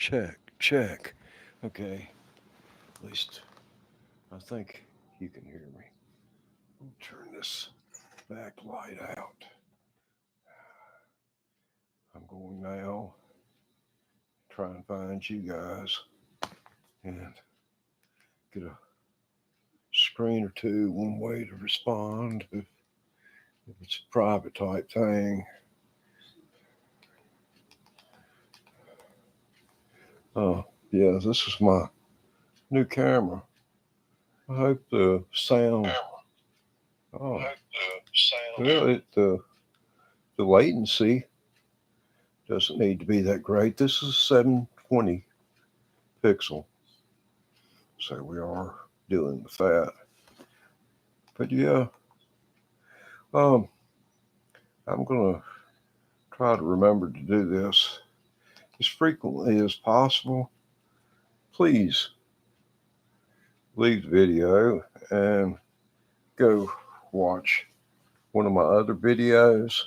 check. Okay, at least I think you can hear me. I'll turn this back light out. I'm going now. Try and find you guys and get a screen or two, one way to respond if it's a private type thing. Oh, yeah, this is my new camera. I hope the sound. Oh, well, the latency doesn't need to be that great. This is 720 pixel, so we are dealing with that. But yeah, um, I'm gonna try to remember to do this as frequently as possible. Please leave the video and go watch one of my other videos.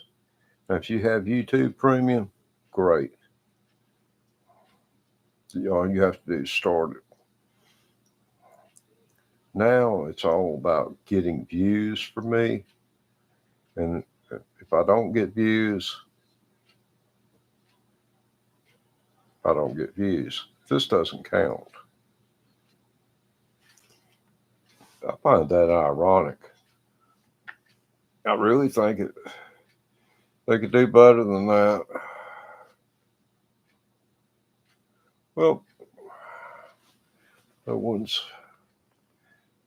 Now, if you have YouTube Premium, great. All you have to do is start it. Now it's all about getting views for me. And if I don't get views, I don't get views. This doesn't count. I find that ironic. I really think they could do better than that. Well, no one's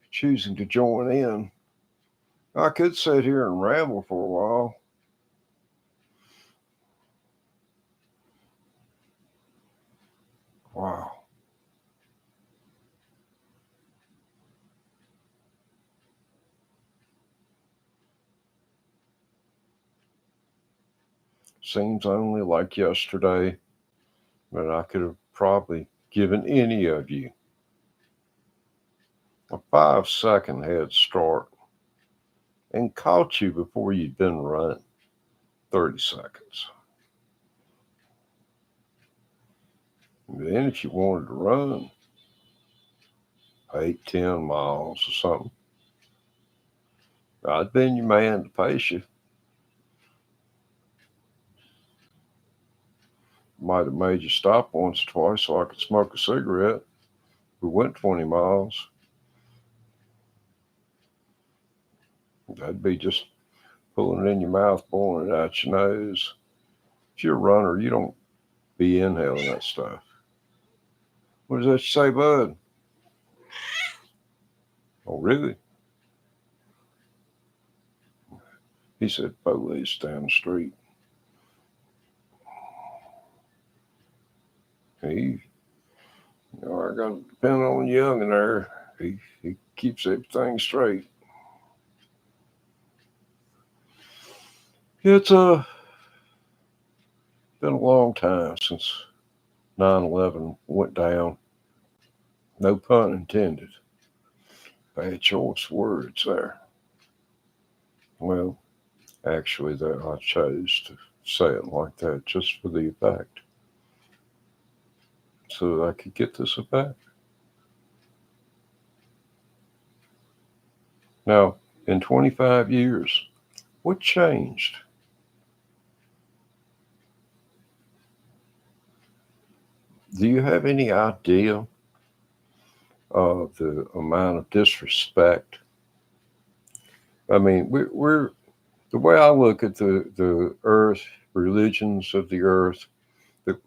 choosing to join in. I could sit here and ramble for a while. Wow. Seems only like yesterday, but I could have probably given any of you a 5 second head start and caught you before you'd been running 30 seconds. And then if you wanted to run 8, 10 miles or something, I'd been your man to pace you. Might have made you stop once or twice so I could smoke a cigarette. We went 20 miles. That'd be just pulling it in your mouth, blowing it out your nose. If you're a runner, you don't be inhaling that stuff. What does that say, bud? Oh, really? He said, police down the street. He, I got to depend on Young in there. He keeps everything straight. It's been a long time since 9/11 went down. No pun intended. Bad choice words there. Well, actually, I chose to say it like that just for the effect, so that I could get this effect. Now, in 25 years, what changed? Do you have any idea of the amount of disrespect? I mean, we're the way I look at the earth, religions of the earth,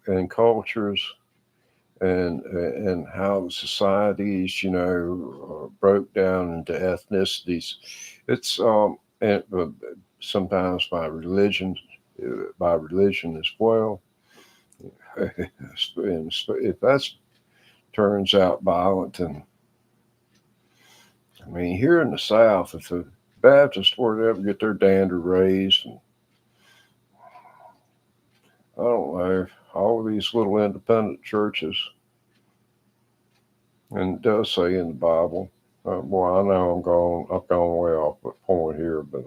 and cultures, and how the societies, broke down into ethnicities. It's and sometimes by religion as well. And if that turns out violent, then I mean, here in the South, if the Baptists were to ever get their dander raised, and I don't know, all these little independent churches, and it does say in the Bible, well, I know I've gone way off the point here, but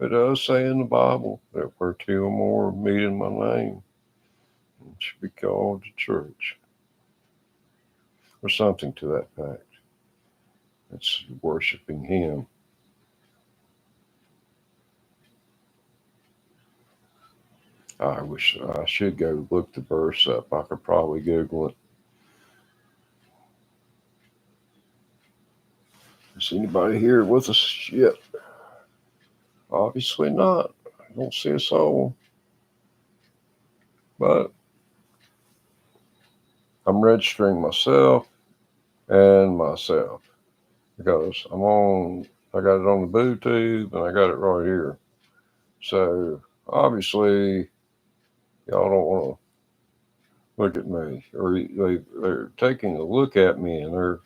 it does say in the Bible that where two or more meet in my name, It should be called the church. Or something to that fact. It's worshiping Him. I wish I should go look the verse up. I could probably Google it. Is anybody here with us yet? Obviously not. I don't see a soul. But I'm registering myself and myself because I got it on the Bluetooth and I got it right here. So obviously, y'all don't want to look at me, or they're taking a look at me and they're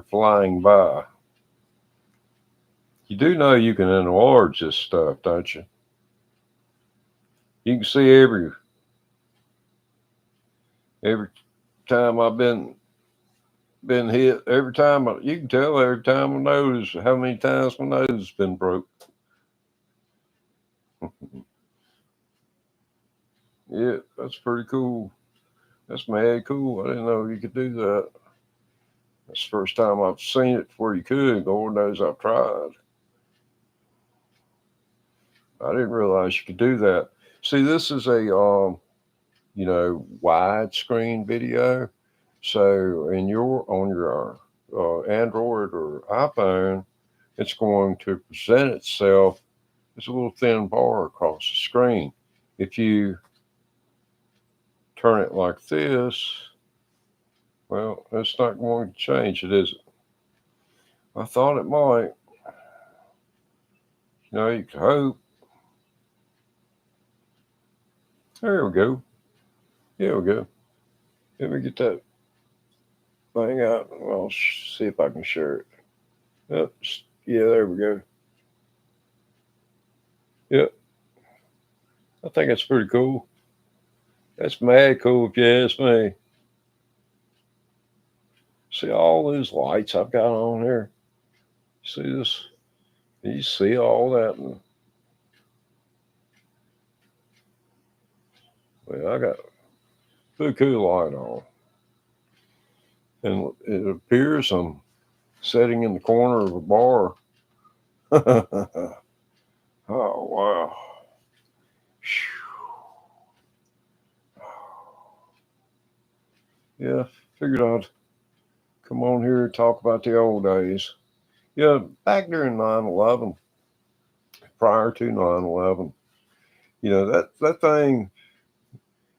flying by. You do know you can enlarge this stuff, don't you? You can see every time I've been hit. Every time you can tell every time my nose how many times my nose has been broke. Yeah, that's pretty cool. That's mad cool. I didn't know you could do that. That's the first time I've seen it where you could. Lord knows I've tried. I didn't realize you could do that. See, this is a widescreen video. So on your Android or iPhone, it's going to present itself as a little thin bar across the screen. If you turn it like this, well, it's not going to change it, is it? I thought it might. You could hope. There we go. There we go. Let me get that thing out. I'll see if I can share it. Yep. Yeah, there we go. Yep. I think that's pretty cool. That's mad cool if you ask me. See all these lights I've got on here? See this? You see all that? Well, I got a cool light on. And it appears I'm sitting in the corner of a bar. Oh, wow. Yeah, figured I'd come on here and talk about the old days. Yeah, back during 9/11, prior to 9/11, that thing,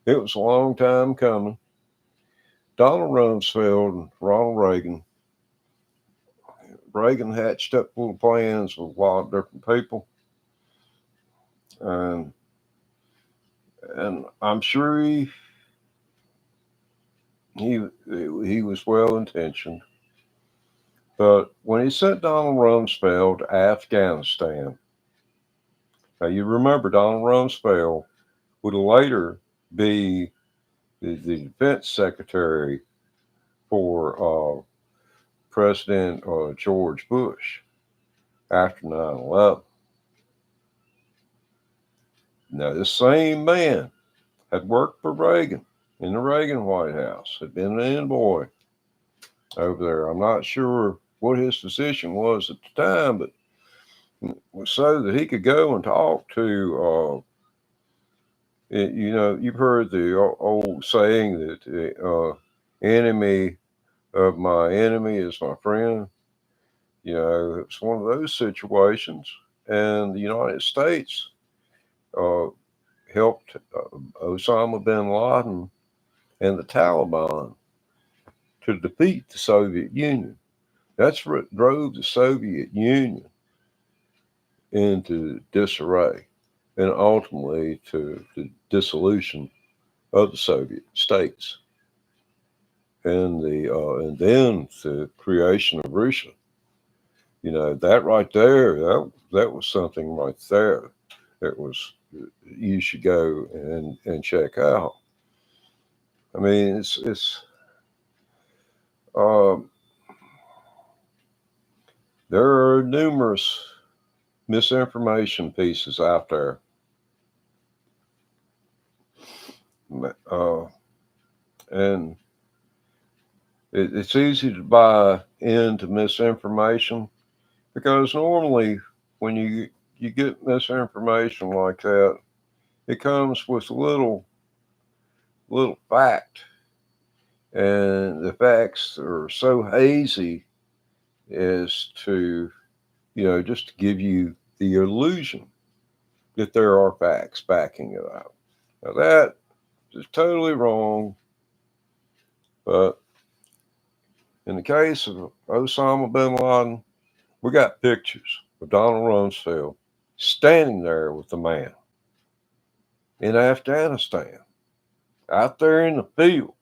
it was a long time coming. Donald Rumsfeld and Ronald Reagan. Reagan hatched up little plans with a lot of different people. And I'm sure he was well intentioned. But when he sent Donald Rumsfeld to Afghanistan, now you remember Donald Rumsfeld would later be the defense secretary for President George Bush after 9/11. Now, this same man had worked for Reagan in the Reagan White House, had been an envoy over there. I'm not sure what his position was at the time, but it was so that he could go and talk to, you've heard the old saying that the enemy of my enemy is my friend. It's one of those situations. And the United States uh, helped Osama bin Laden and the Taliban to defeat the Soviet Union. That's what drove the Soviet Union into disarray and ultimately to the dissolution of the Soviet states and then the creation of Russia. That right there, that was something right there that was you should go and check out. I mean, it's there are numerous misinformation pieces out there. And it's easy to buy into misinformation because normally when you get misinformation like that, it comes with little fact, and the facts are so hazy as to just to give you the illusion that there are facts backing it up. Now that is totally wrong, but in the case of Osama bin Laden, we got pictures of Donald Rumsfeld standing there with the man in Afghanistan, out there in the field.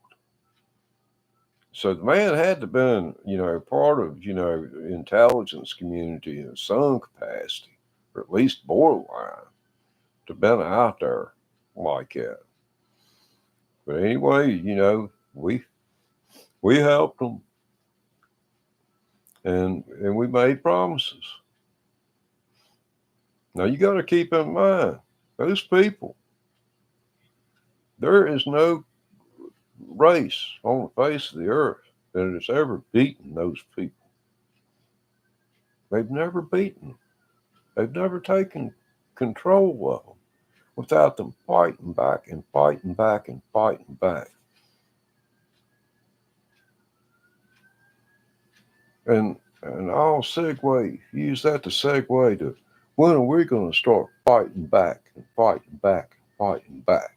So the man had to have been, part of, intelligence community in some capacity, or at least borderline, to have been out there like that. But anyway, we helped them, and we made promises. Now you got to keep in mind, those people, there is no race on the face of the earth that has ever beaten those people. They've never beaten them. They've never taken control of them without them fighting back and fighting back and fighting back. And I'll use that to segue to when are we going to start fighting back and fighting back and fighting back?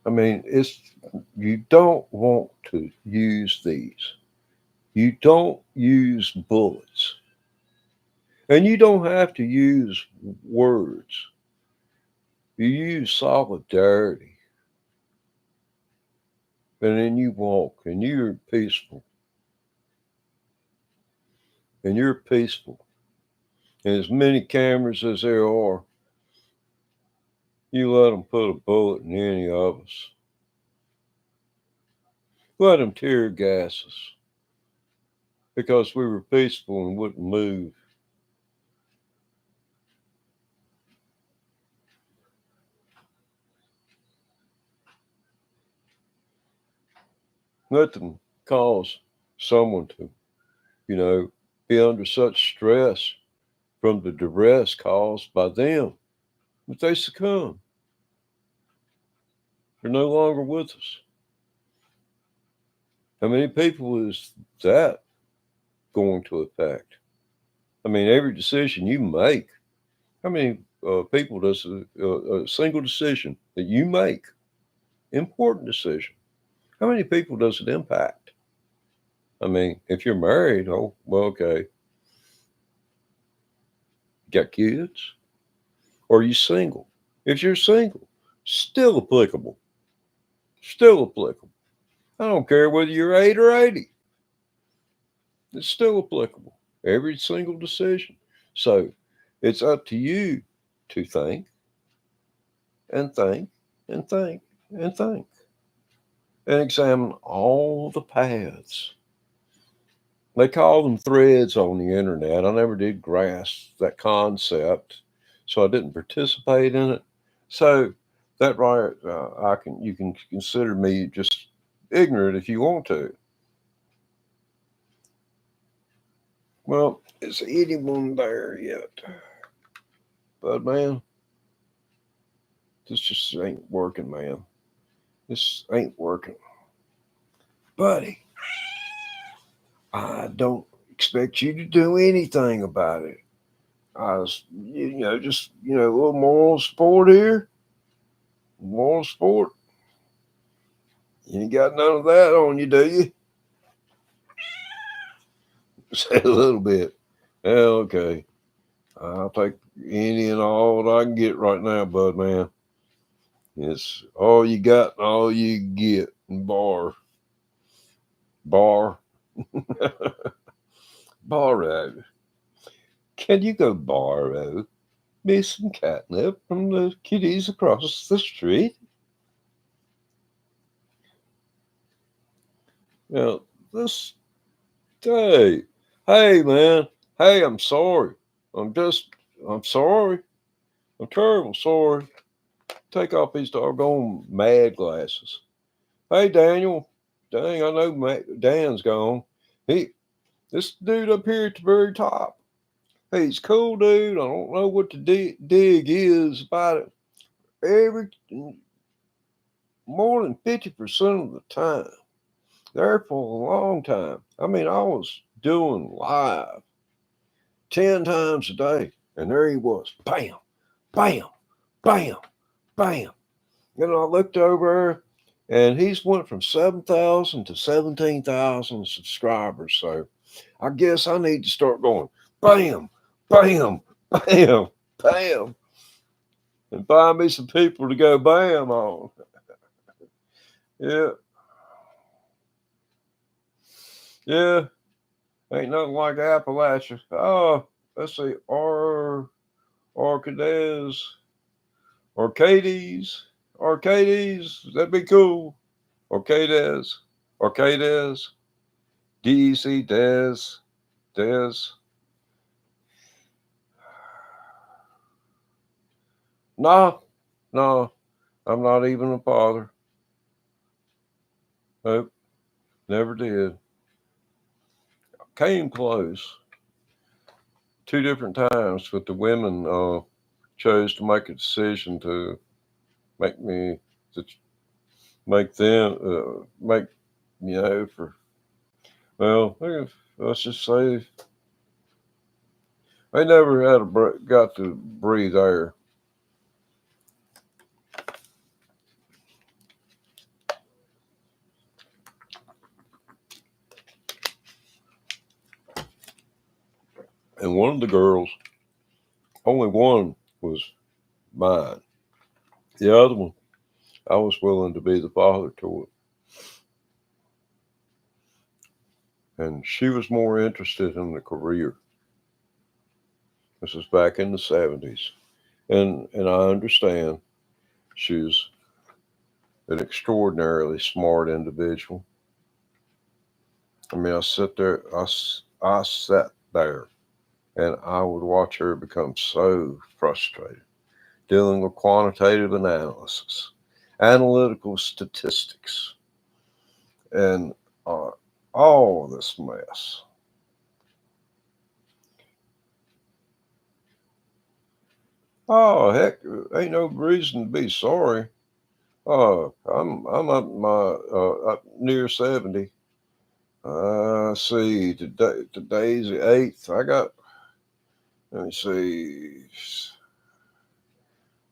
I mean, you don't want to use these. You don't use bullets. And you don't have to use words. You use solidarity. And then you walk and you're peaceful. And you're peaceful. And as many cameras as there are, you let them put a bullet in any of us. Let them tear gas us because we were peaceful and wouldn't move. Let them cause someone to, be under such stress from the duress caused by them that they succumb. They're no longer with us. How many people is that going to affect? I mean, every decision you make, how many people does a single decision that you make, important decision, how many people does it impact? I mean, if you're married, oh, well, okay. Got kids? Or are you single? If you're single, still applicable. Still applicable. I don't care whether you're 8 or 80. It's still applicable. Every single decision. So it's up to you to think and think and think and think and examine all the paths. They call them threads on the internet. I never did grasp that concept, so I didn't participate in it. So that right, you can consider me just ignorant if you want to. Well, is anyone there yet? But man, this just ain't working, man. This ain't working, buddy. I don't expect you to do anything about it. I was, just a little moral support here. Moral support. You ain't got none of that on you, do you? Say a little bit. Yeah, okay. I'll take any and all that I can get right now, bud, man. It's all you got and all you get. Bar. Borrow. Can you go borrow me some catnip from the kitties across the street? Now, this day, hey, man. Hey, I'm sorry. I'm sorry. I'm terrible sorry. Take off these doggone mad glasses. Hey, Daniel. Dang, I know Dan's gone. This dude up here at the very top. Hey, he's a cool dude. I don't know what the dig is about it. More than 50% of the time. There for a long time. I mean, I was doing live 10 times a day. And there he was. Bam, bam, bam, bam. And I looked over and he's went from 7,000 to 17,000 subscribers. So I guess I need to start going bam, bam, bam, bam. And find me some people to go bam on. Yeah. Yeah. Ain't nothing like Appalachia. Oh, let's see. Arcades. Arcades. That'd be cool. Arcades. Arcades. DEC. Des. No. I'm not even a father. Nope. Never did. Came close. 2 different times, but the women chose to make a decision to make me to make them make for let's just say they never got to breathe air. And one of the girls, only one was mine. The other one, I was willing to be the father to it. And she was more interested in the career. This is back in the 70s. And I understand she's an extraordinarily smart individual. I mean, I sat there and I would watch her become so frustrated dealing with quantitative analysis, analytical statistics, and all this mess. Oh heck, ain't no reason to be sorry. I'm up near 70. See, today's the 8th. Let me see.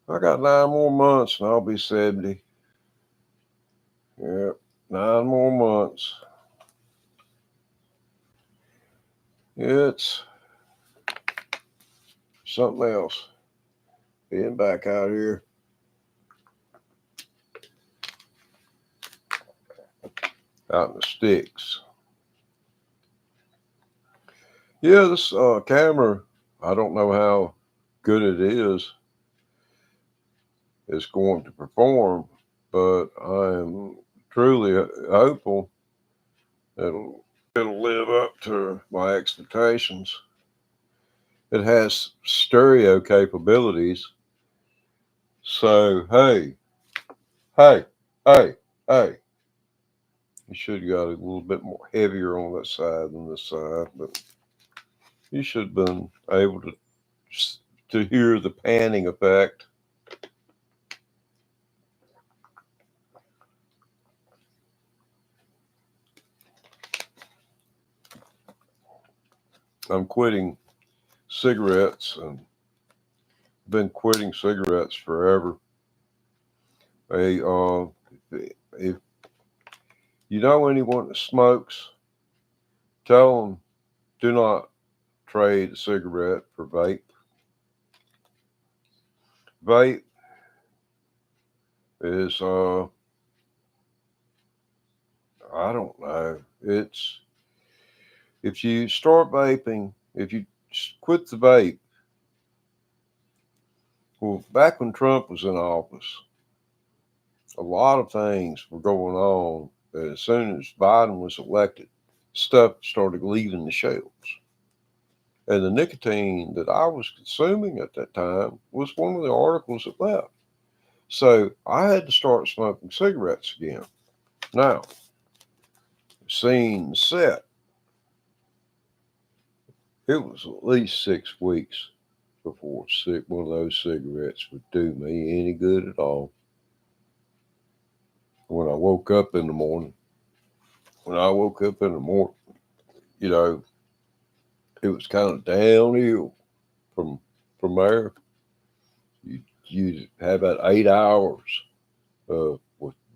I got 9 more months and I'll be 70. Yep, 9 more months. It's something else being back out here. Out in the sticks. Yeah, this camera, I don't know how good it is going to perform, but I am truly hopeful it'll live up to my expectations. It has stereo capabilities. So hey, hey, hey. You should have got a little bit more heavier on that side than this side, but you should have been able to hear the panning effect. I'm quitting cigarettes and been quitting cigarettes forever. If you know anyone that smokes, tell them do not trade a cigarette for vape. Vape is I don't know. It's if you start vaping, if you quit the vape. Well, back when Trump was in office, a lot of things were going on. As soon as Biden was elected, stuff started leaving the shelves. And the nicotine that I was consuming at that time was one of the articles that left. So I had to start smoking cigarettes again. Now, scene set, it was at least 6 weeks before one of those cigarettes would do me any good at all. When I woke up in the morning, you know, it was kind of downhill from there. You'd have about 8 hours with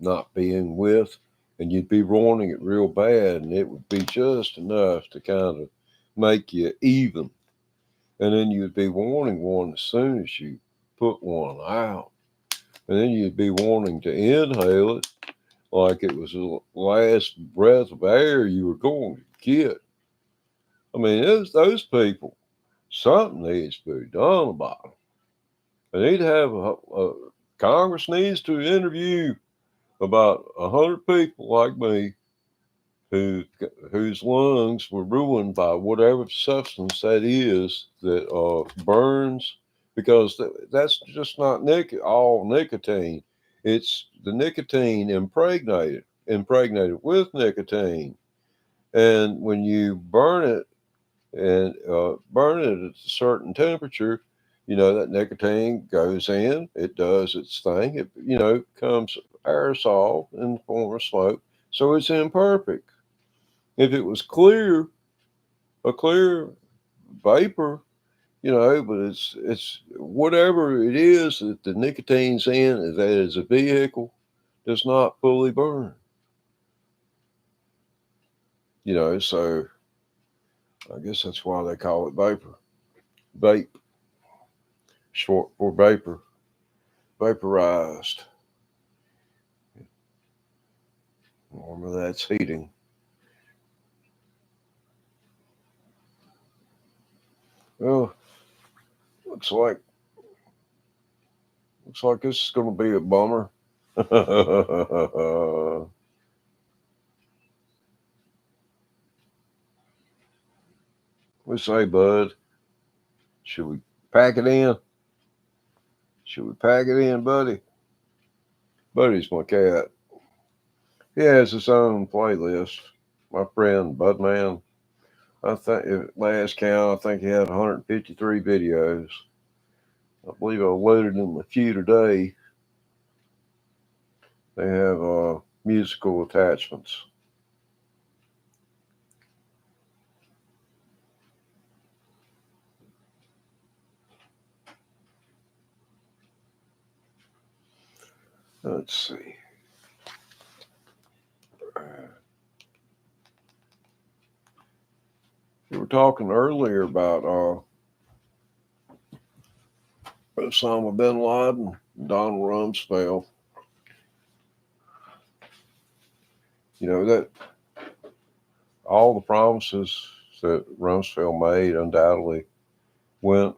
not being with, and you'd be wanting it real bad, and it would be just enough to kind of make you even. And then you'd be wanting one as soon as you put one out. And then you'd be wanting to inhale it like it was the last breath of air you were going to get. I mean, those people, something needs to be done about them. They need to have Congress needs to interview about 100 people like me whose lungs were ruined by whatever substance that is that burns, because that's just not all nicotine. It's the nicotine impregnated with nicotine, and when you burn it at a certain temperature, that nicotine goes in, it does its thing, it comes aerosol in the form of smoke, so it's imperfect. If it was a clear vapor, but it's whatever it is that the nicotine's in that is a vehicle does not fully burn. So I guess that's why they call it vapor. Vape, short for vapor, vaporized. Normally that's heating. Well, looks like this is going to be a bummer. We say, bud, should we pack it in? Should we pack it in, buddy? Buddy's my cat. He has his own playlist. My friend Budman. I think at last count, I think he had 153 videos. I believe I loaded him a few today. They have musical attachments. Let's see. We were talking earlier about Osama bin Laden, Donald Rumsfeld. That all the promises that Rumsfeld made undoubtedly went,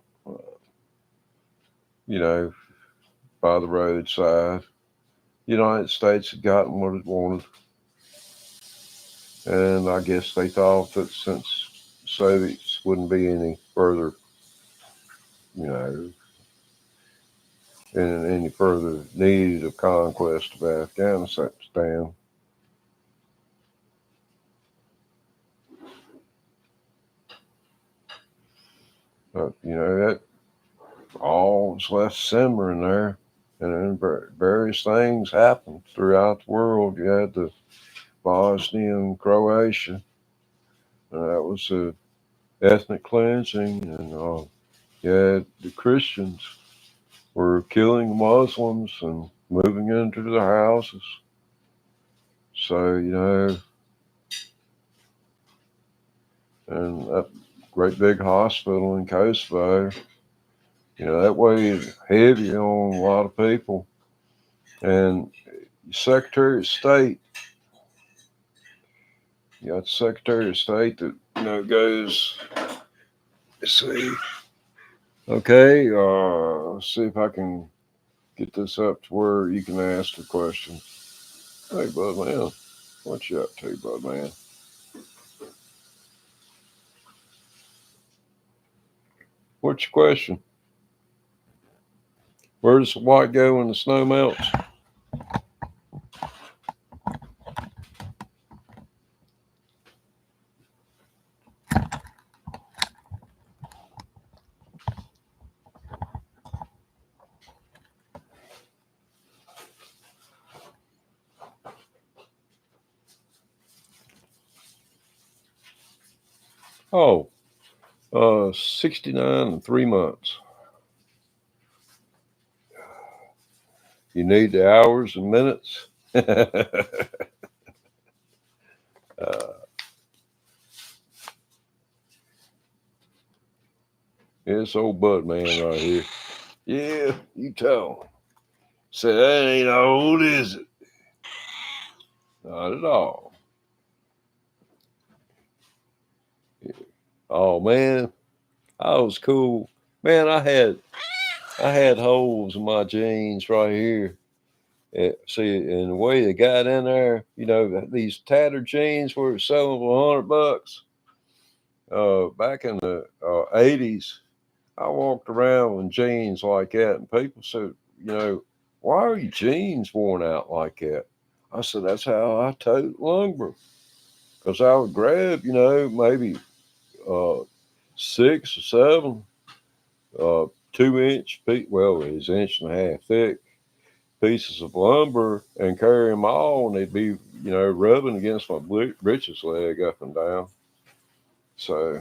by the roadside. The United States had gotten what it wanted. And I guess they thought that since Soviets wouldn't be any further, in any further need of conquest of Afghanistan. But, that all was left simmering there. And then various things happened throughout the world. You had the Bosnia and Croatia. That was a ethnic cleansing. And you had the Christians were killing Muslims and moving into their houses. So, and that great big hospital in Kosovo, that weighed heavy on a lot of people. And Secretary of State, you got the Secretary of State that, goes, let's see. Okay, let's see if I can get this up to where you can ask the question. Hey, bud man, what you up to, bud man? What's your question? Where does the white go when the snow melts? Oh, 69 and 3 months. You need the hours and minutes. This old bud man right here. Yeah, you tell him. Say, that ain't old, is it? Not at all. Oh man, I was cool. Man, I had holes in my jeans right here. See, and the way they got in there, these tattered jeans were selling for $100. Back in the 80s, I walked around with jeans like that, and people said, why are your jeans worn out like that? I said, that's how I tote lumber. Because I would grab, maybe 6 or 7 2-inch, well, it's 1.5 inches thick pieces of lumber and carry them all, and they'd be, rubbing against my britches leg up and down. So,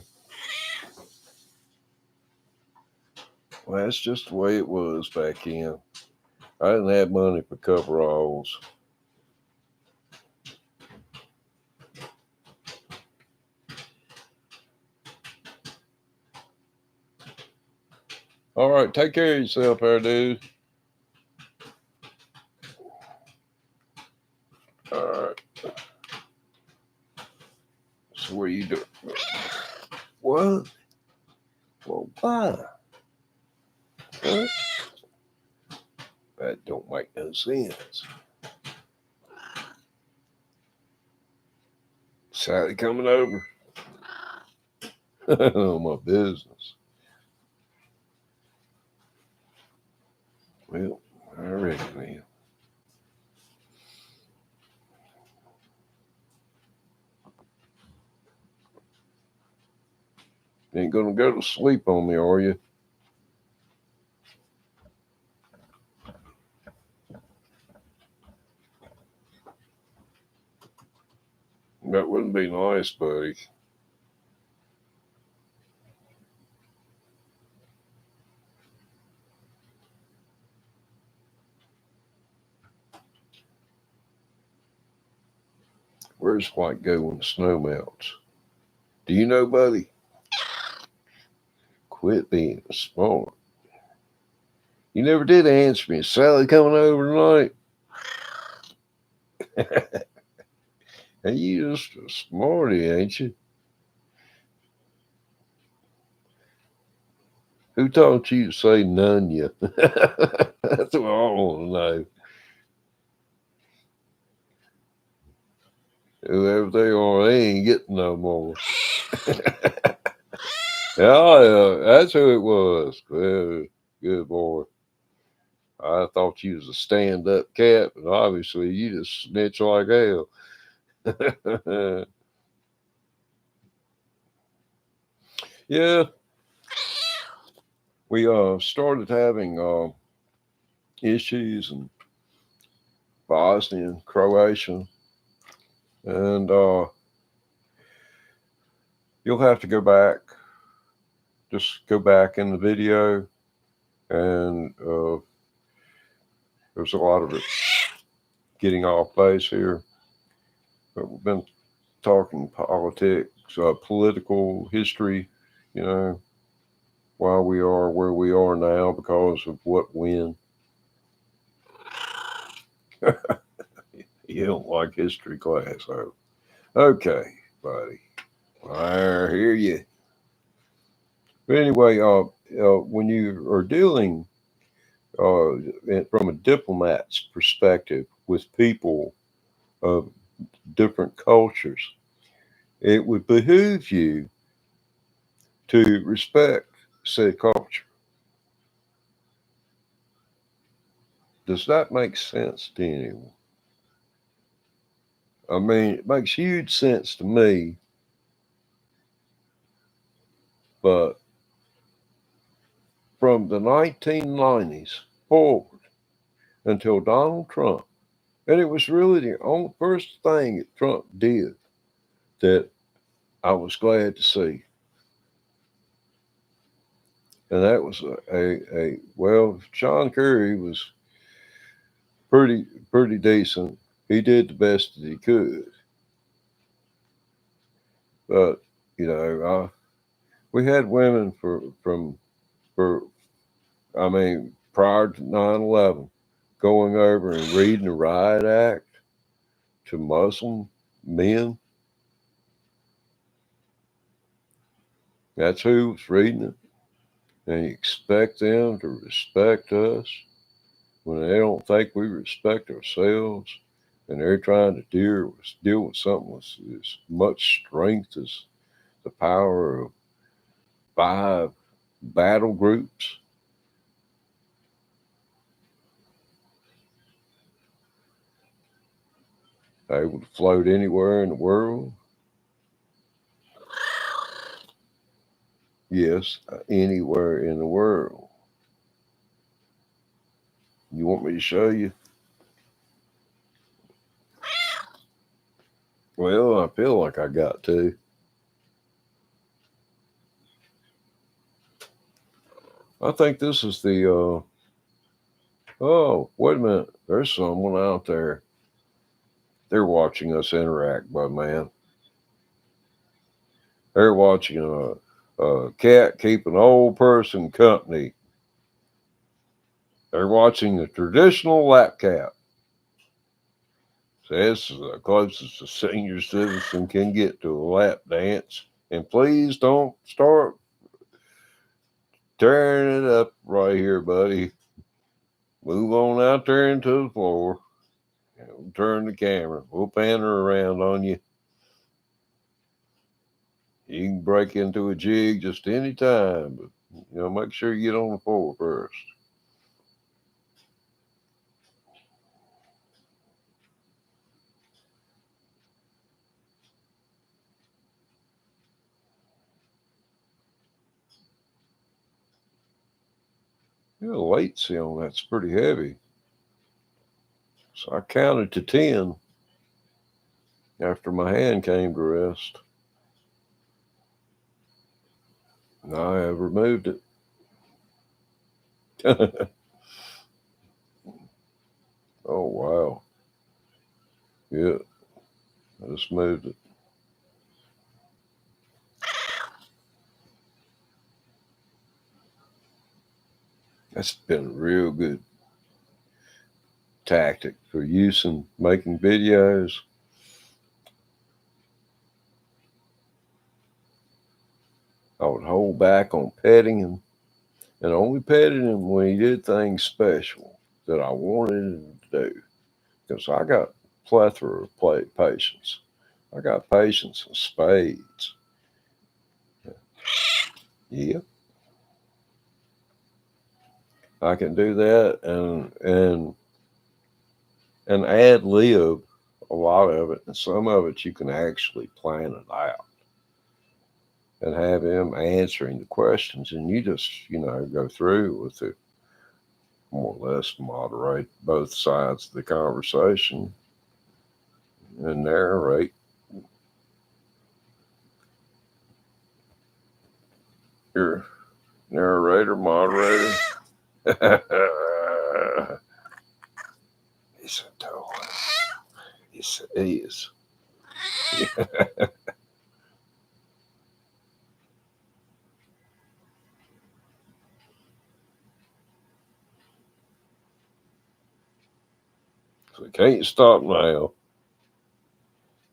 well, that's just the way it was back then. I didn't have money for coveralls. All right, take care of yourself there, dude. All right. So what are you doing? What? Well, why? What? That don't make no sense. Sally coming over. My business. Well, I reckon, man. You ain't gonna go to sleep on me, are you? That wouldn't be nice, buddy. Where's White go when the snow melts? Do you know, buddy? Quit being smart. You never did answer me. Is Sally coming over tonight? Hey, you just a smarty, ain't you? Who taught you to say none ya? That's what I want to know. Whoever they are, they ain't getting no more. Yeah, that's who it was. Well, good boy. I thought you was a stand-up cat, but obviously you just snitch like hell. Yeah, we started having issues in Bosnia and Croatia, and you'll have to go back. Just go back in the video, and there's a lot of it getting off base here. But we've been talking politics, political history, why we are where we are now because of what when. You don't like history class, so okay, buddy. I hear you. But anyway, when you are dealing from a diplomat's perspective with people of different cultures, it would behoove you to respect said culture. Does that make sense to anyone? I mean, it makes huge sense to me, but from the 1990s forward until Donald Trump, and it was really the only first thing that Trump did that I was glad to see. And that was well, John Kerry was pretty decent. He did the best that he could. But, we had women for I mean, prior to 9/11, going over and reading the Riot Act to Muslim men. That's who was reading it. And you expect them to respect us when they don't think we respect ourselves, and they're trying to deal with something with as much strength as the power of 5 battle groups. Able to float anywhere in the world. Yes, anywhere in the world. You want me to show you? Well, I feel like I got to. I think this is the, oh, wait a minute. There's someone out there. They're watching us interact, my man. They're watching a cat keep an old person company. They're watching the traditional lap cat. So this is the closest a senior citizen can get to a lap dance. And please don't start tearing it up right here, buddy. Move on out there into the floor. We'll turn the camera. We'll pan her around on you. You can break into a jig just any time, but make sure you get on the floor first. The latency on that's pretty heavy. So I counted to 10 after my hand came to rest. And I have removed it. Oh, wow. Yeah, I just moved it. That's been a real good tactic for use in making videos. I would hold back on petting him and only petted him when he did things special that I wanted him to do. Because I got plethora of patience. I got patience in spades. Yeah, I can do that and ad lib a lot of it, and some of it you can actually plan it out and have him answering the questions, and you just go through with it, more or less moderate both sides of the conversation and narrate. Your narrator, moderator. He's a toy. He is. So can't stop now.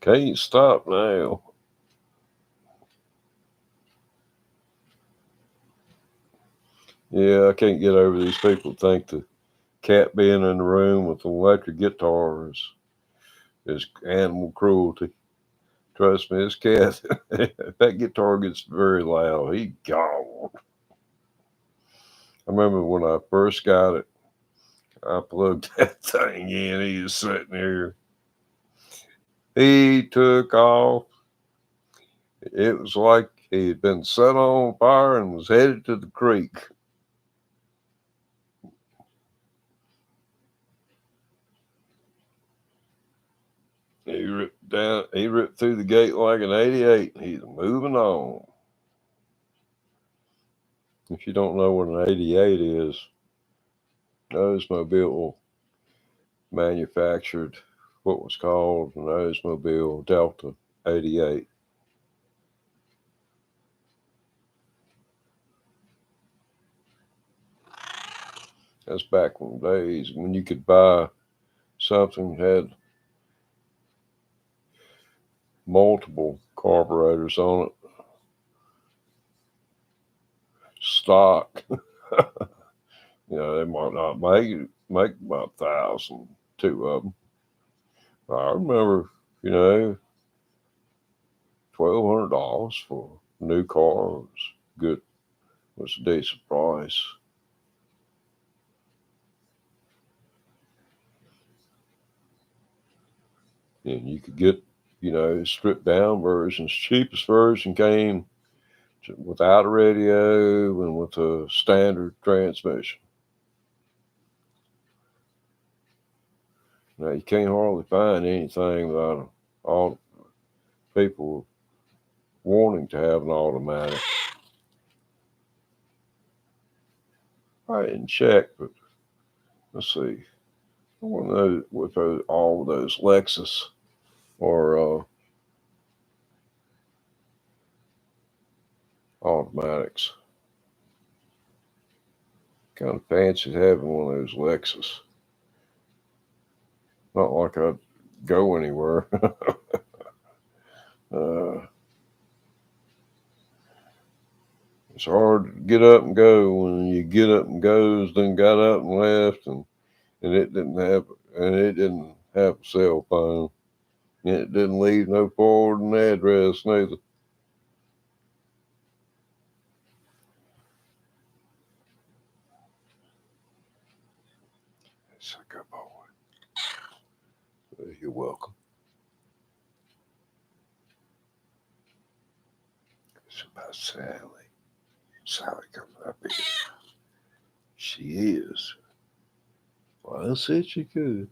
Can't stop now. Yeah, I can't get over these people who think the cat being in the room with the electric guitar is animal cruelty. Trust me, this cat, if that guitar gets very loud, he gone. I remember when I first got it, I plugged that thing in. He was sitting here. He took off. It was like he had been set on fire and was headed to the creek. He ripped through the gate like an 88. He's moving on. If you don't know what an 88 is, Oldsmobile manufactured what was called an Oldsmobile Delta 88. That's back in the days when you could buy something that had multiple carburetors on it, stock. They might not make about 1,000, two of them. I remember, $1,200 for a new car was a decent price. And you could get, stripped down versions. Cheapest version came without a radio and with a standard transmission. Now you can't hardly find anything without all people wanting to have an automatic. I didn't check, but let's see. I want to know with all of those Lexus or automatics. Kind of fancy having one of those Lexus. Not like I'd go anywhere. It's hard to get up and go when you get up and goes, then got up and left, and it didn't have a cell phone. And it didn't leave no forwarding address neither. It's a good boy. You're welcome. It's about Sally. Sally coming up here. She is. Well, I said she could.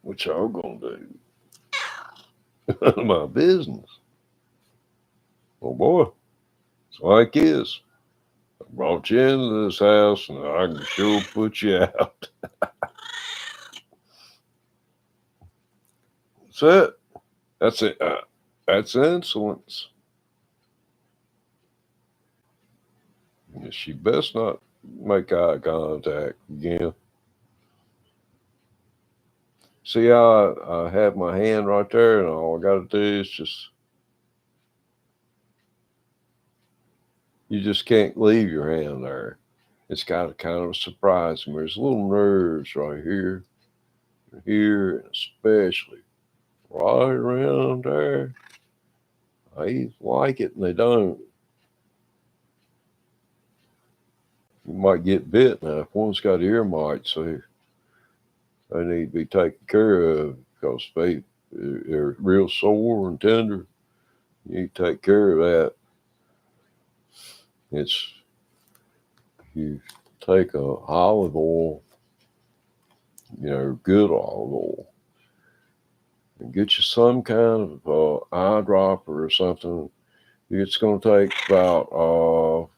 What y'all gonna do? My business. Oh boy. It's like this. I brought you into this house and I can sure put you out. That's it. That's it. That's insolence. She best not make eye contact again. See how I have my hand right there, and all I got to do is you just can't leave your hand there. It's got a kind of a surprise me. There's little nerves right here, and especially right around there. They like it and they don't. You might get bit now. If one's got ear mites, they need to be taken care of because they're real sore and tender. You need to take care of that. You take a olive oil, good olive oil, and get you some kind of eyedropper or something. It's going to take about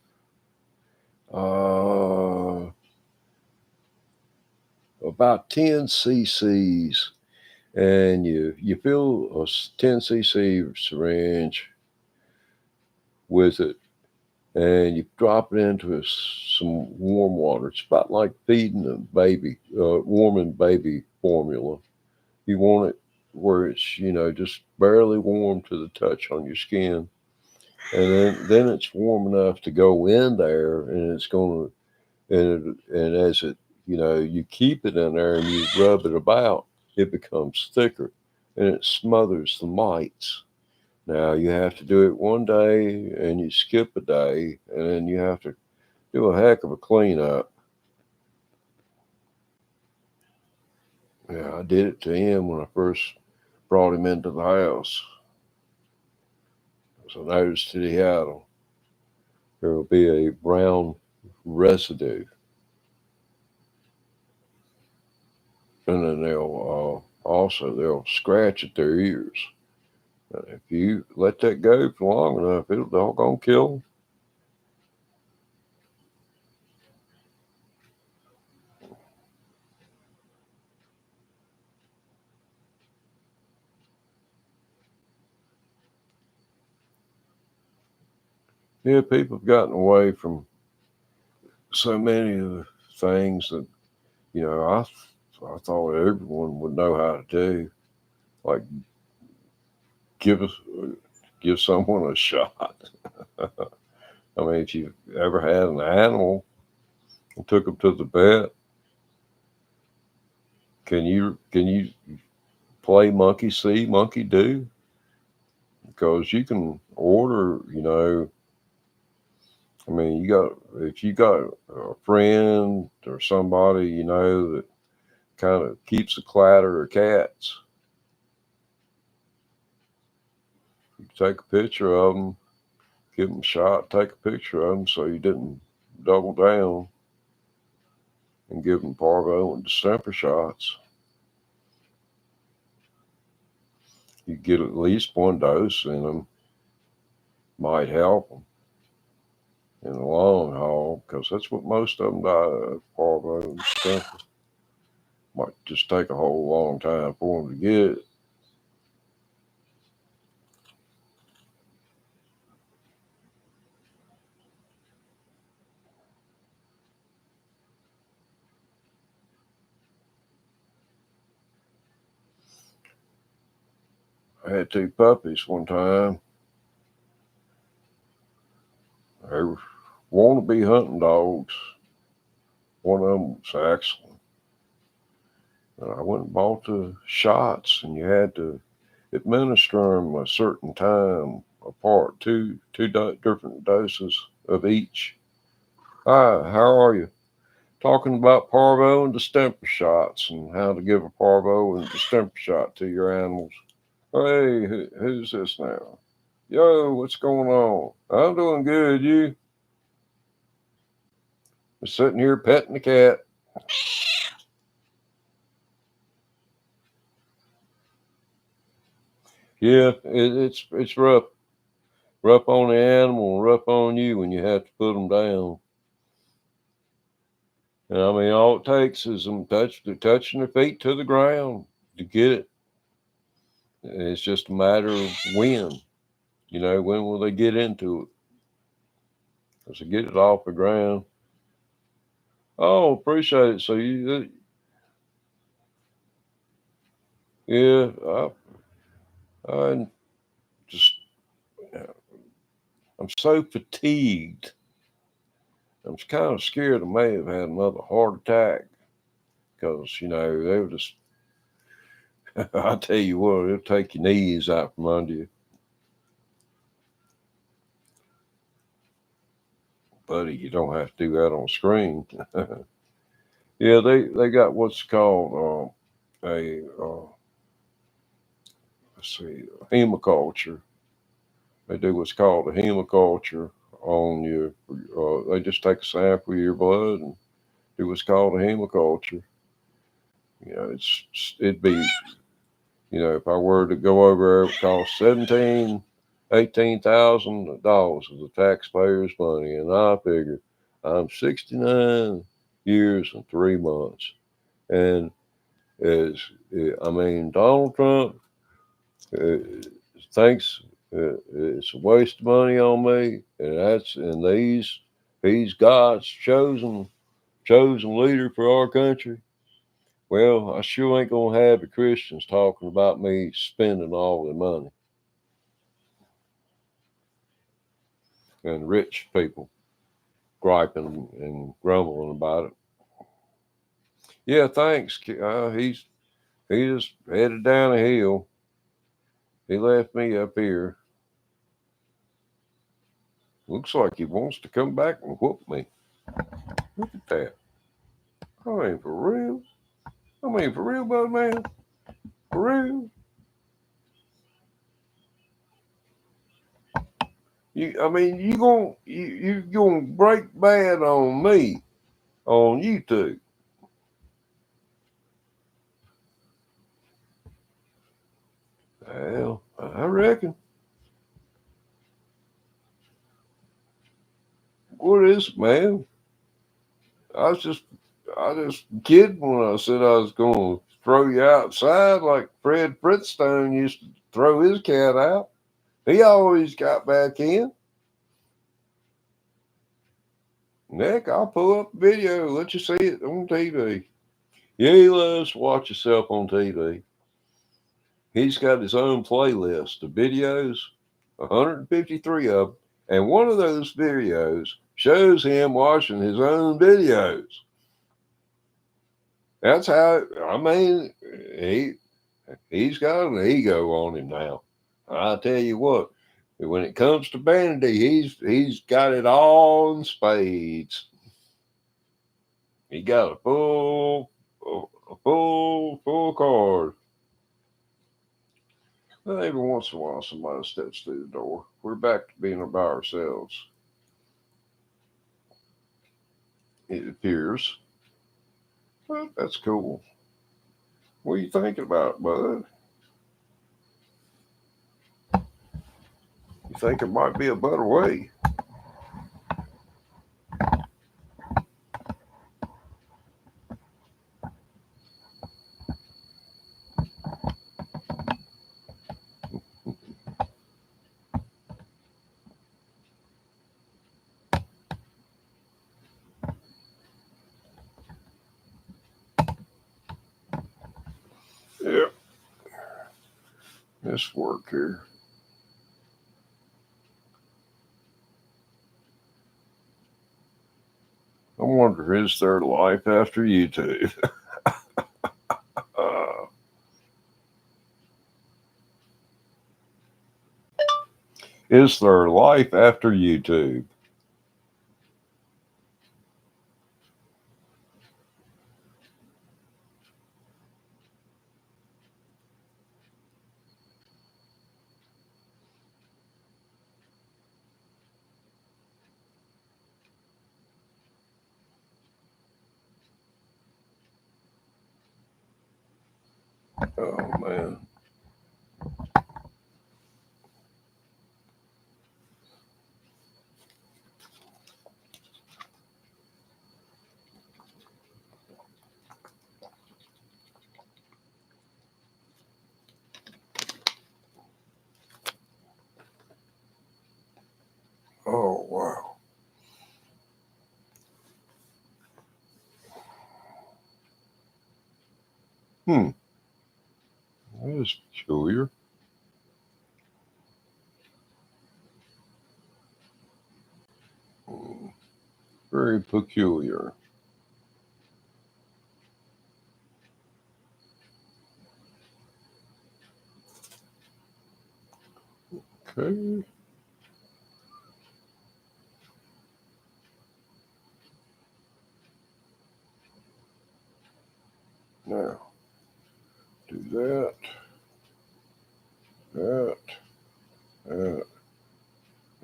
10 cc's, and you fill a 10 cc syringe with it, and you drop it into some warm water. It's about like feeding a baby, warming baby formula. You want it where it's just barely warm to the touch on your skin, and then it's warm enough to go in there, and it's going to and as it you keep it in there and you rub it about, it becomes thicker and it smothers the mites. Now you have to do it one day and you skip a day, and then you have to do a heck of a cleanup. Yeah, I did it to him when I first brought him into the house. So I noticed that there will be a brown residue, and then they'll scratch at their ears. If you let that go for long enough, it'll doggone kill them. Yeah, people have gotten away from so many of the things that I thought everyone would know how to do, like give someone a shot. I mean, if you've ever had an animal and took them to the vet, can you play monkey see, monkey do? Because you can order, I mean, if you got a friend or somebody that kind of keeps a clatter of cats, you take a picture of them, give them a shot, take a picture of them so you didn't double down, and give them parvo and distemper shots. You get at least one dose in them, might help them in the long haul, because that's what most of them die of, parvo and distemper. Might just take a whole long time for them to get it. I had two puppies one time. They were wannabe hunting dogs. One of them was excellent. And I went and bought the shots, and you had to administer them a certain time apart, two different doses of each. Hi, how are you? Talking about parvo and distemper shots and how to give a parvo and distemper shot to your animals. Hey, who's this now? Yo, what's going on? I'm doing good. You? Just sitting here petting the cat. Yeah, it's rough on the animal, rough on you when you have to put them down. And I mean, all it takes is them touching their feet to the ground to get it. And it's just a matter of when. When will they get into it? Because to get it off the ground. Oh, appreciate it. So yeah, I just, I'm so fatigued. I'm kind of scared I may have had another heart attack because, they were just, I tell you what, it'll take your knees out from under you. Buddy, you don't have to do that on screen. Yeah, they got what's called let's see, hemoculture. They do what's called a hemoculture on you. They just take a sample of your blood and do what's called a hemoculture. It'd be, if I were to go over there, it would cost $18,000 of the taxpayers' money, and I figure I'm 69 years and 3 months, and Donald Trump uh, thinks it's a waste of money on me, and he's God's chosen leader for our country. Well, I sure ain't gonna have the Christians talking about me spending all the money, and rich people griping and grumbling about it. Yeah, thanks. He just headed down a hill. He left me up here. Looks like he wants to come back and whoop me. Look at that. I mean, for real? I mean, for real, bud, man? For real? You gonna break bad on me on YouTube? Well, I reckon. What is it, man? I was just I just kidding when I said I was gonna throw you outside like Fred Flintstone used to throw his cat out. He always got back in. Nick, I'll pull up a video, let you see it on TV. Yeah, he loves to watch himself on TV. He's got his own playlist of videos, 153 of them, and one of those videos shows him watching his own videos. That's how, I mean, he's got an ego on him now. I tell you what, when it comes to vanity, he's got it all in spades. He got a full card. Well, every once in a while, somebody steps through the door. We're back to being by ourselves. It appears. Well, that's cool. What are you thinking about, bud? You think it might be a better way? Yeah, this work here. I wonder, is there life after YouTube? uh, is there life after YouTube? Oh, man. Oh, wow. Hmm. That is peculiar. Hmm. Very peculiar. Okay. Now, do that, that, that,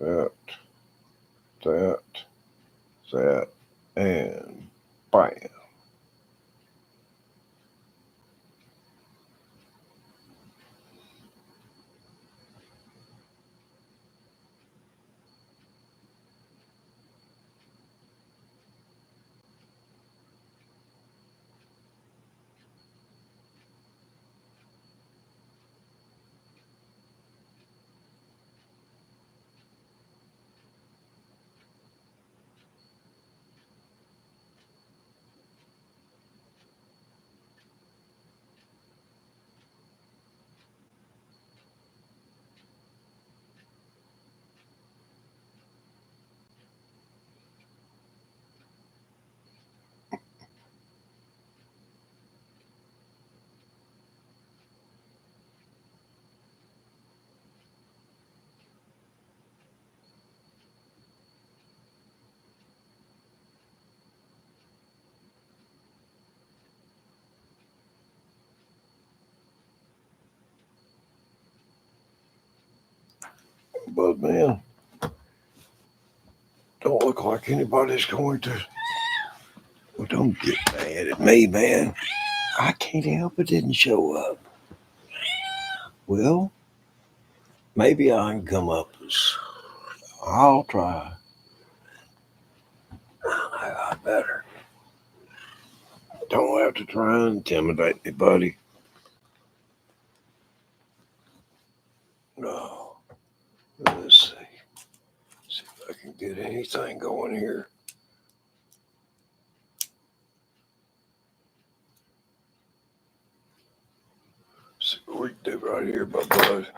that, that, that, and bam. but man, don't look like anybody's going to. Well, don't get mad at me, man. I can't help it didn't show up. Well, maybe I can come up as. I'll try. I got better. Don't have to try and intimidate me, buddy. No. Let's see. See if I can get anything going here. See what we can do right here, my bud.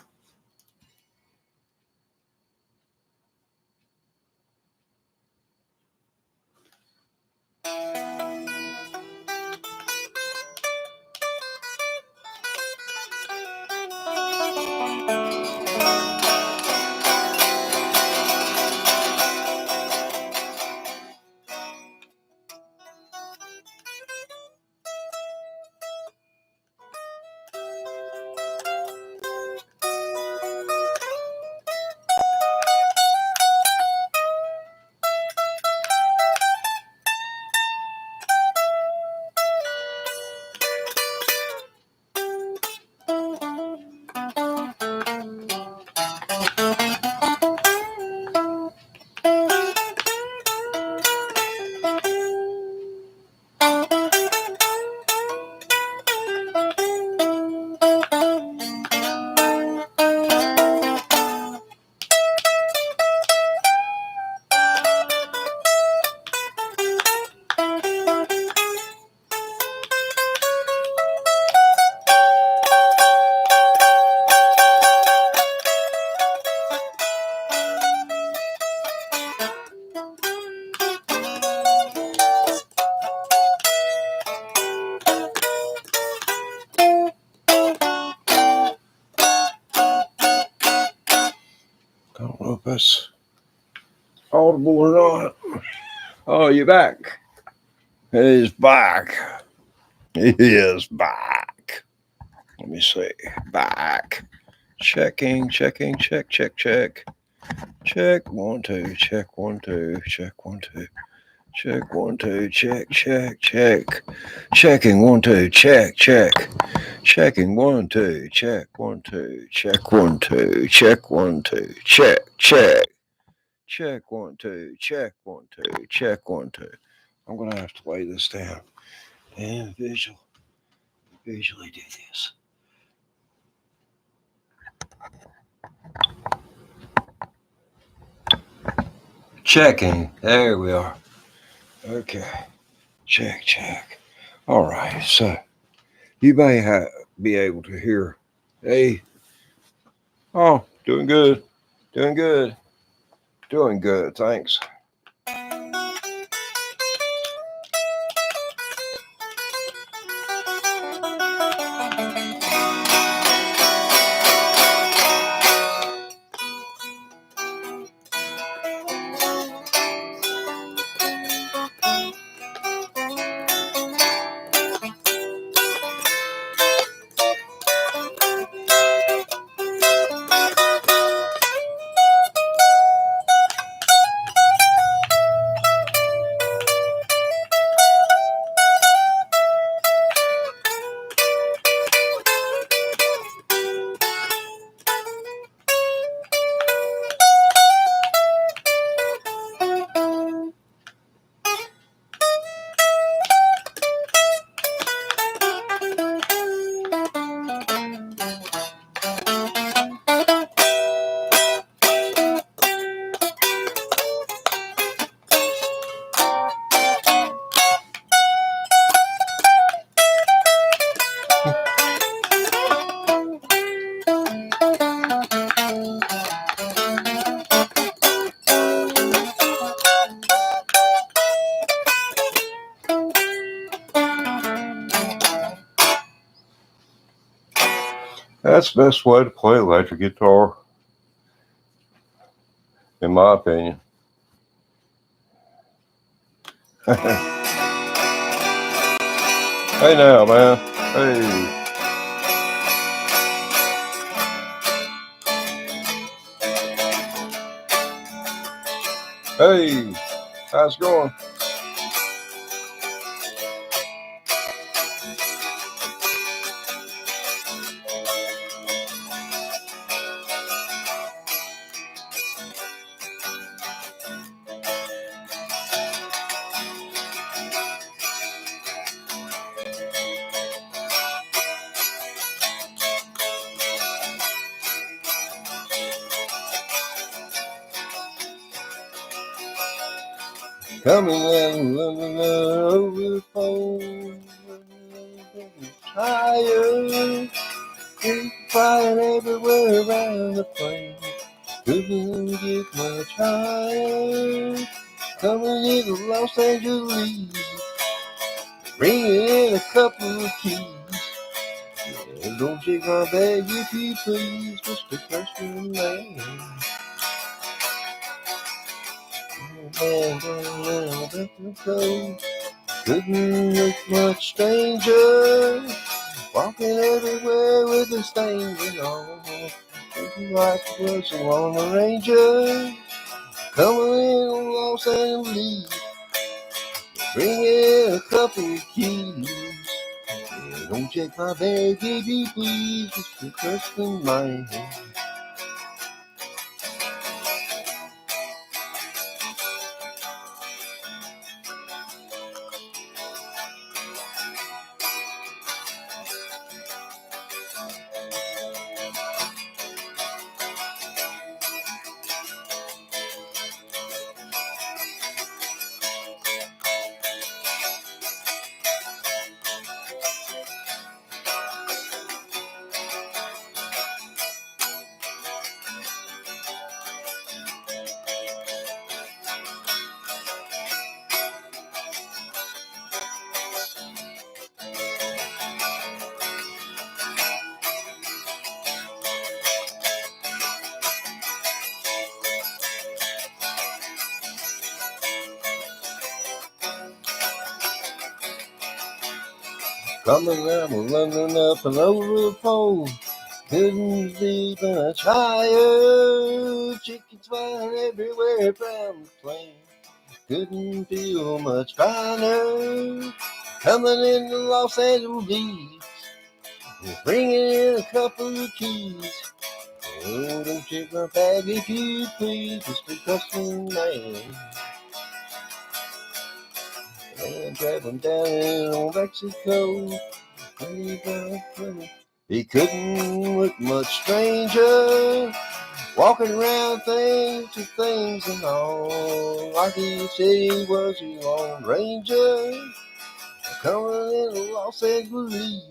I don't know if that's audible or not. Oh, you're back. He's back. He is back. Let me see. Back. Checking, check. Check 1, 2, check 1, 2, check 1, 2. Check 1, 2, check. Checking 1, 2, check. Checking 1, 2, check 1, 2, check 1, 2, check 1, 2, check. Check 1, 2, check 1, 2, check 1, 2. I'm gonna have to lay this down and visually do this. Checking. There we are. Okay. Check. All right. So you may be able to hear. Hey. Oh, doing good. Thanks. That's the best way to play electric guitar, in my opinion. Hey now, man. Hey. Hey, how's it going? Coming in over the phone, tired, keep flying everywhere around the plane. Couldn't get much higher. Coming in Los Angeles, bringing in a couple of keys. Yeah, don't shake my bag if you please, Mr. Customer Man. Man, down at the coast, couldn't look much stranger. Walking everywhere with the stains on. Looking like it was a Lone Ranger. Coming in Los Angeles, bringing a couple of keys. Yeah, don't check my bag if you please, Mr. Customer Man. Coming out of London up and over the pole. Couldn't be much higher. Chickens flying everywhere from the plane. Couldn't feel much finer. Coming into Los Angeles, bringing in a couple of keys. Oh, don't check my bag if you please, Mr. Customer Man. Man traveling down in Mexico. He couldn't look much stranger. Walking around things to things and all. Like he said he was a Lone Ranger. Coming in Los Angeles,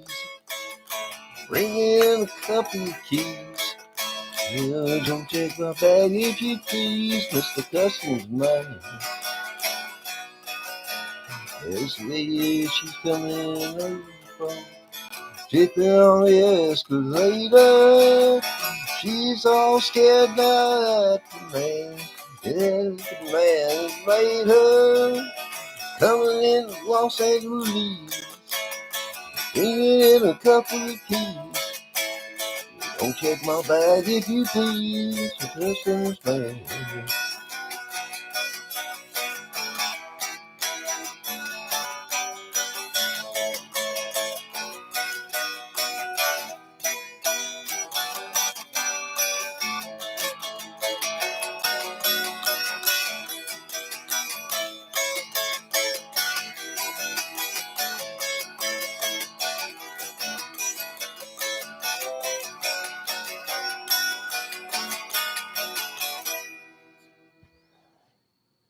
bringing in a couple of keys. Yeah, don't check my bag if you please, Mr. Customs Man. This lady, she's coming over from tipping on the escalator. She's all scared now that the man, yeah, the man has made her. Coming in Los Angeles, bringing in a couple of keys. Don't check my bag if you please, the Customs Man.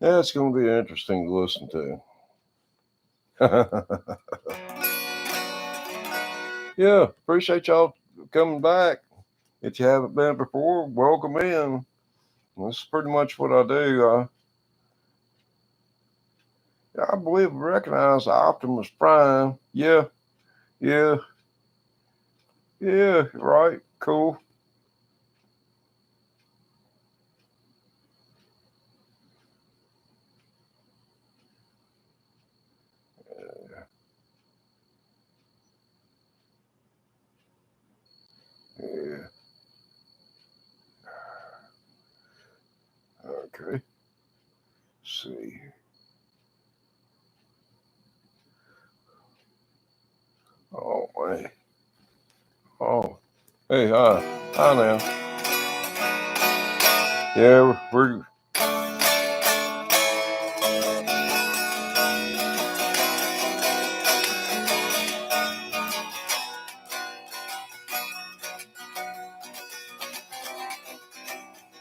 Yeah, it's going to be interesting to listen to. Yeah, appreciate y'all coming back. If you haven't been before, welcome in. That's pretty much what I do. I believe I recognize Optimus Prime. Yeah, yeah, yeah, right, cool. Yeah, okay. Oh, hey, hi. Hi now. Yeah, we're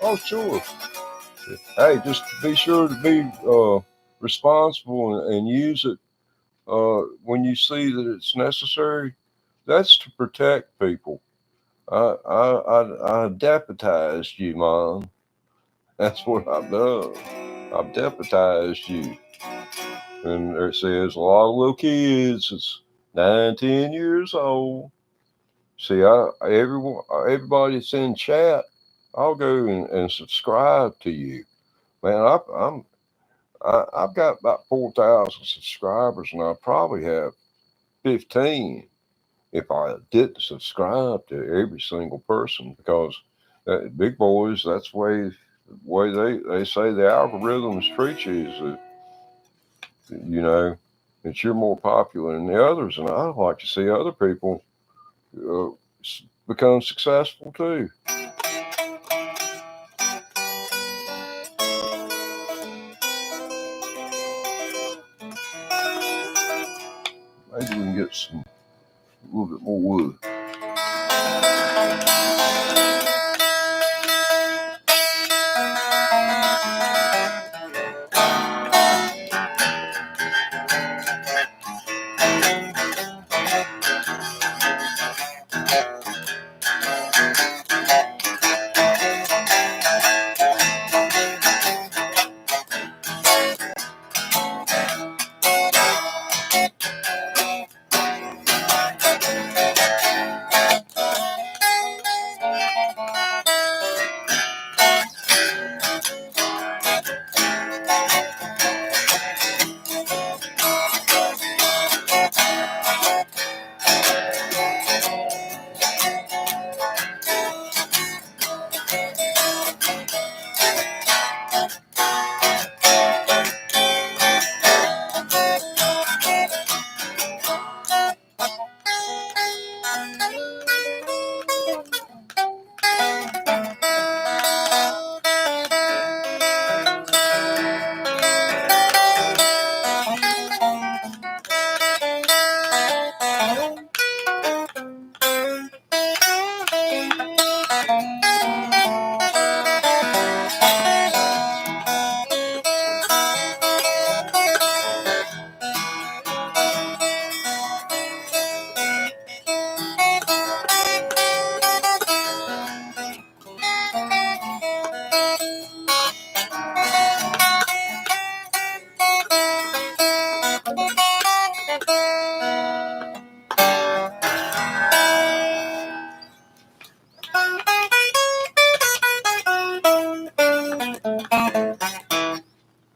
oh, sure. Hey, just be sure to be responsible and use it when you see that it's necessary. That's to protect people. I deputized you, Mom. That's what I've done. I've deputized you. And it says a lot of little kids, it's 9, 10 years old. See, everybody that's in chat, I'll go and subscribe to you. Man, I've got about 4,000 subscribers, and I probably have 15 if I didn't subscribe to every single person because big boys, that's the way they say the algorithms treat you is that, you know, that you're more popular than the others. And I'd like to see other people uh, become successful too. Maybe we can get a little bit more wood.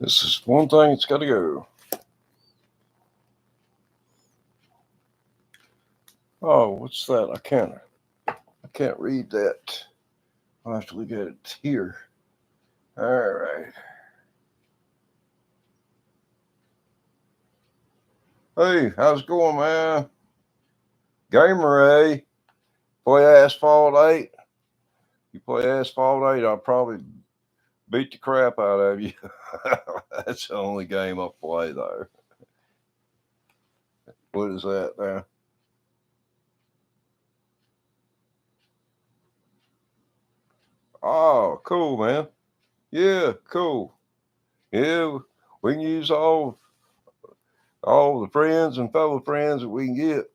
This is one thing that's got to go. Oh, what's that? I can't read that. I'll have to look at it here. All right. Hey, how's it going, man? Gamer, eh? Play Asphalt 8? You play Asphalt 8, I'll probably beat the crap out of you. That's the only game I play, though. What is that now? Oh, cool, man. Yeah, cool. Yeah, we can use all the friends and fellow friends that we can get.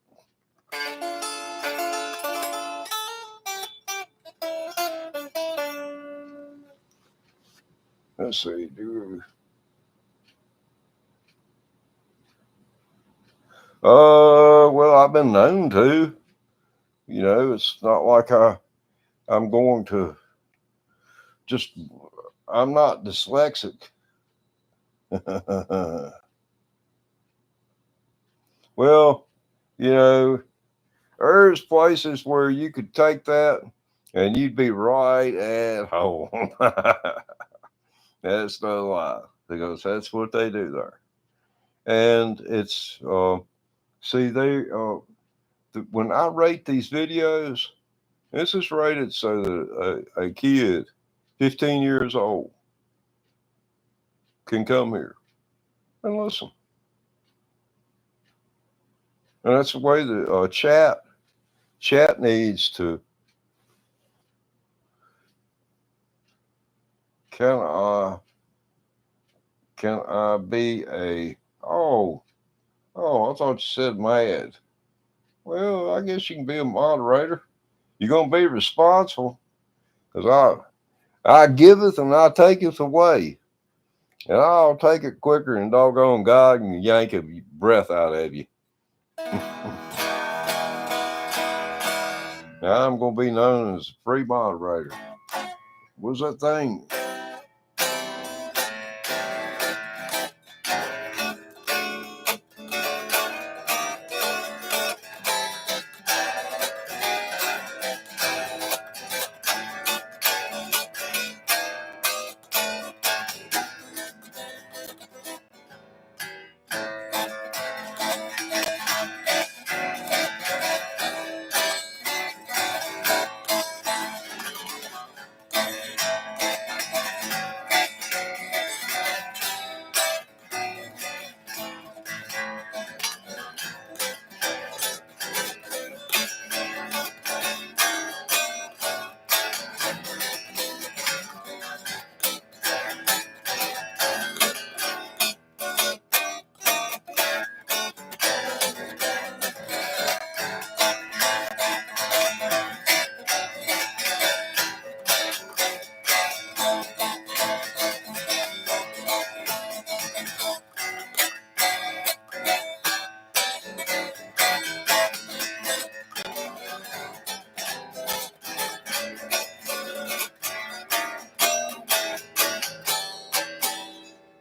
Let's see. Well, I've been known to. It's not like I'm going to just. I'm not dyslexic. Well, you know, there's places where you could take that and you'd be right at home. That's no lie because that's what they do there. And it's see when I rate these videos, this is rated so that a kid 15 years old can come here and listen. And that's the way the chat needs to. Can I be a I thought you said mad. Well, I guess you can be a moderator. You're gonna be responsible, because I giveth and I taketh away. And I'll take it quicker than doggone God and yank a breath out of you. Now I'm going to be known as a free moderator. What's that thing?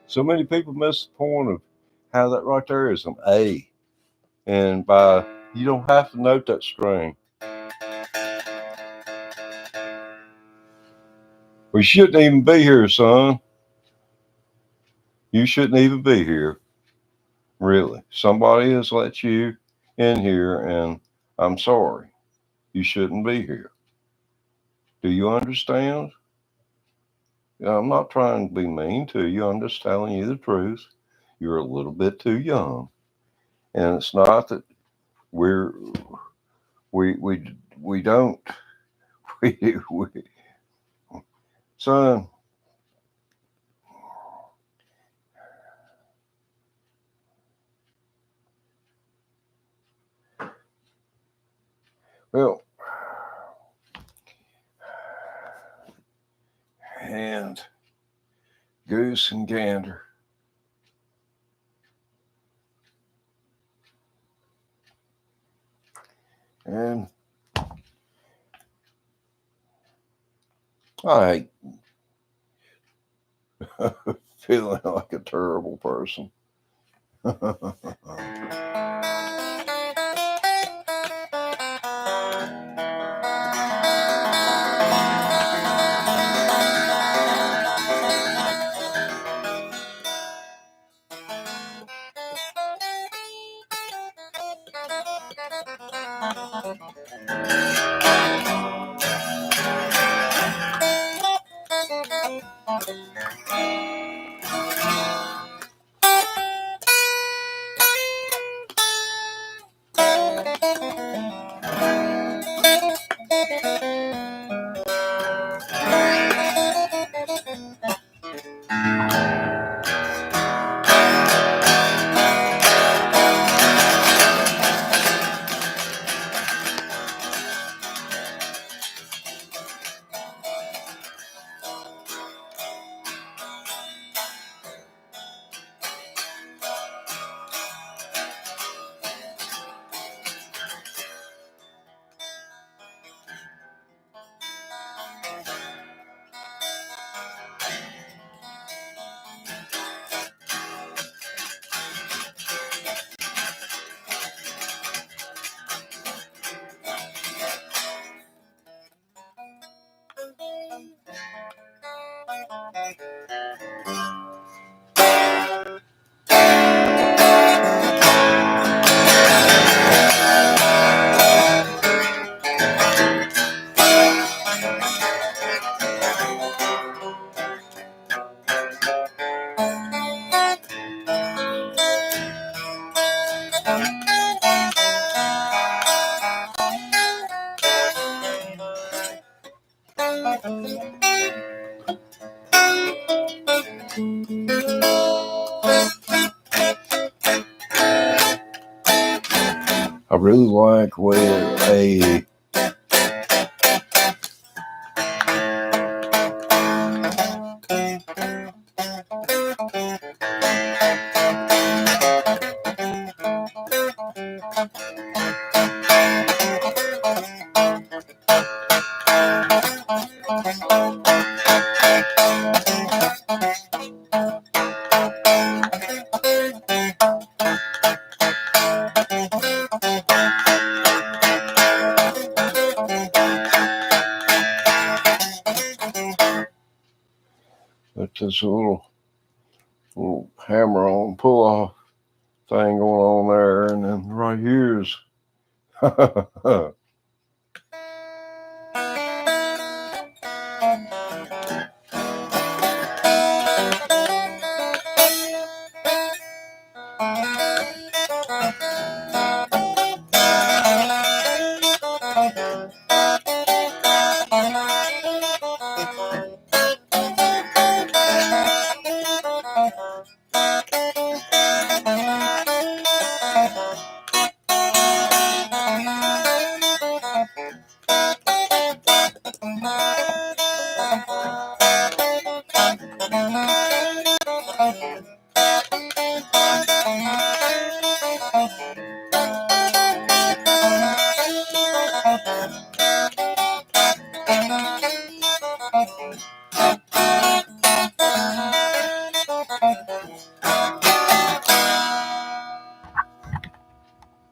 So many people miss the point of how that right there is an A. And you don't have to note that string. We shouldn't even be here, son. You shouldn't even be here. Really. Somebody has let you in here, and I'm sorry. You shouldn't be here. Do you understand? I'm not trying to be mean to you. I'm just telling you the truth. You're a little bit too young. And it's not that we don't, we, son, well, and goose and gander. And I hate feeling like a terrible person. I really like where a that's this little hammer on pull off thing going on there, and then right here's